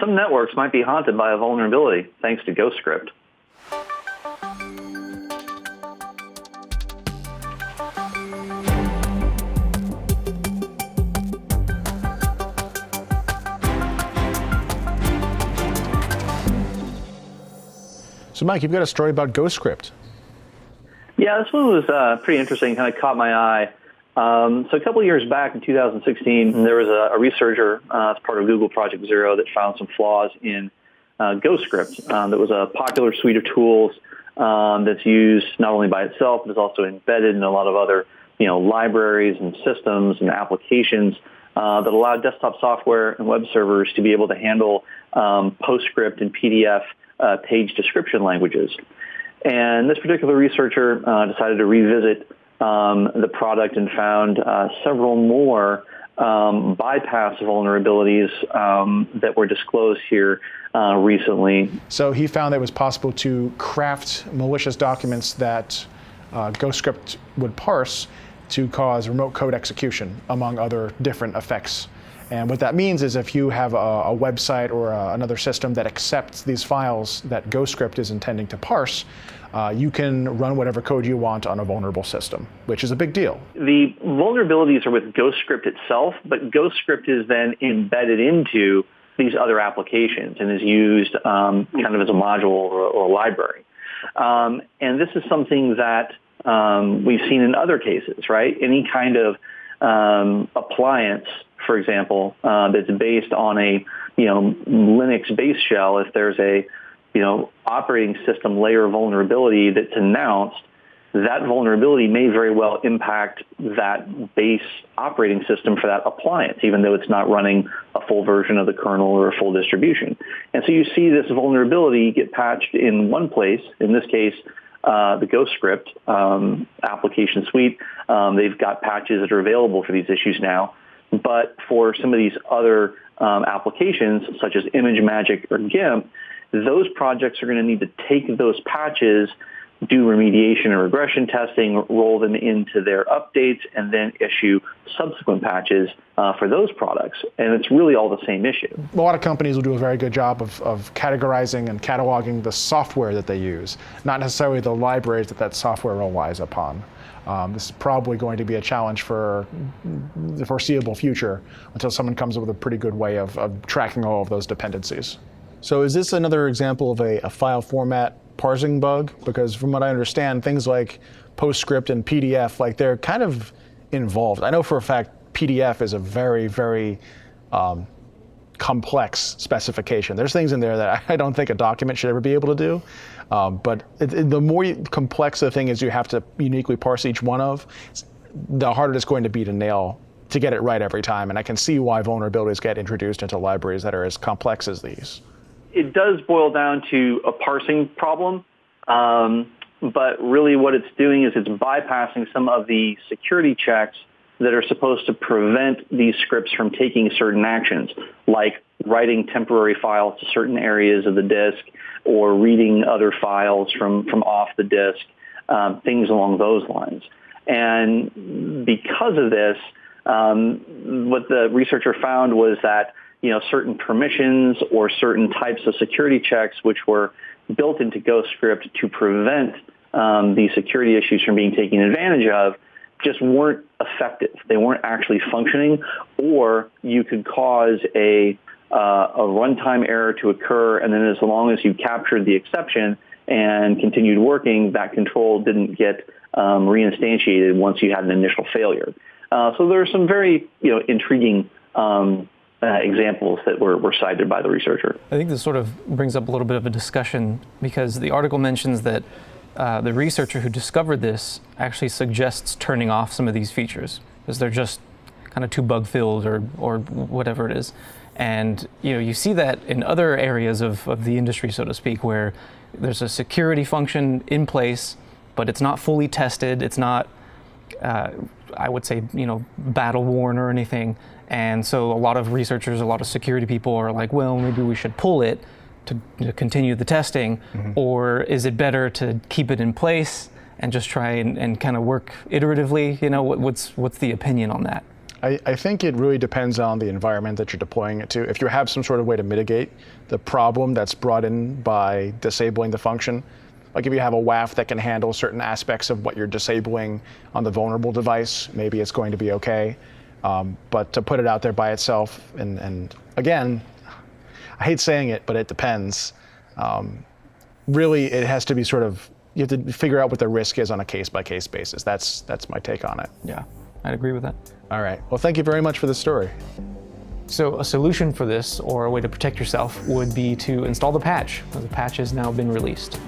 some networks might be haunted by a vulnerability thanks to Ghostscript. So Mike, you've got a story about Ghostscript. Yeah, this one was pretty interesting, kind of caught my eye. So a couple of years back in 2016, there was a researcher as part of Google Project Zero that found some flaws in Ghostscript. That was a popular suite of tools that's used not only by itself, but is also embedded in a lot of other libraries and systems and applications that allow desktop software and web servers to be able to handle PostScript and PDF page description languages. And this particular researcher decided to revisit the product and found several more bypass vulnerabilities that were disclosed here recently. So he found that it was possible to craft malicious documents that Ghostscript would parse to cause remote code execution, among other different effects. And what that means is if you have a website or another system that accepts these files that Ghostscript is intending to parse, you can run whatever code you want on a vulnerable system, which is a big deal. The vulnerabilities are with Ghostscript itself, but Ghostscript is then embedded into these other applications and is used kind of as a module or a library. And this is something that we've seen in other cases, right? Any kind of appliance, for example, that's based on a Linux base shell, if there's a operating system layer vulnerability that's announced, that vulnerability may very well impact that base operating system for that appliance, even though it's not running a full version of the kernel or a full distribution. And so you see this vulnerability get patched in one place, in this case, the Ghostscript application suite. They've got patches that are available for these issues now. But for some of these other applications, such as ImageMagick or GIMP, those projects are going to need to take those patches, do remediation and regression testing, roll them into their updates, and then issue subsequent patches for those products. And it's really all the same issue. A lot of companies will do a very good job of categorizing and cataloging the software that they use, not necessarily the libraries that software relies upon. This is probably going to be a challenge for the foreseeable future until someone comes up with a pretty good way of tracking all of those dependencies. So is this another example of a file format parsing bug? Because from what I understand, things like PostScript and PDF, like they're kind of involved. I know for a fact PDF is a very, very complex specification. There's things in there that I don't think a document should ever be able to do. But the more complex the thing is you have to uniquely parse each one of, the harder it's going to be to nail, to get it right every time. And I can see why vulnerabilities get introduced into libraries that are as complex as these. It does boil down to a parsing problem, but really what it's doing is it's bypassing some of the security checks that are supposed to prevent these scripts from taking certain actions, like writing temporary files to certain areas of the disk or reading other files from off the disk, things along those lines. And because of this, what the researcher found was that certain permissions or certain types of security checks which were built into Ghostscript to prevent these security issues from being taken advantage of just weren't effective. They weren't actually functioning, or you could cause a runtime error to occur, and then as long as you captured the exception and continued working, that control didn't get reinstantiated once you had an initial failure. So there are some very intriguing examples that were cited by the researcher. I think this sort of brings up a little bit of a discussion because the article mentions that the researcher who discovered this actually suggests turning off some of these features because they're just kind of too bug-filled or whatever it is. And you see that in other areas of the industry, so to speak, where there's a security function in place, but it's not fully tested. It's not, I would say, battle-worn or anything. And so a lot of researchers, a lot of security people are like, well, maybe we should pull it to continue the testing, or is it better to keep it in place and just try and kind of work iteratively? What's the opinion on that? I think it really depends on the environment that you're deploying it to. If you have some sort of way to mitigate the problem that's brought in by disabling the function, like if you have a WAF that can handle certain aspects of what you're disabling on the vulnerable device, maybe it's going to be okay. But to put it out there by itself, and again, I hate saying it, but it depends. Really, it has to be sort of, you have to figure out what the risk is on a case-by-case basis. That's my take on it. Yeah, I'd agree with that. All right. Well, thank you very much for the story. So a solution for this, or a way to protect yourself, would be to install the patch. The patch has now been released.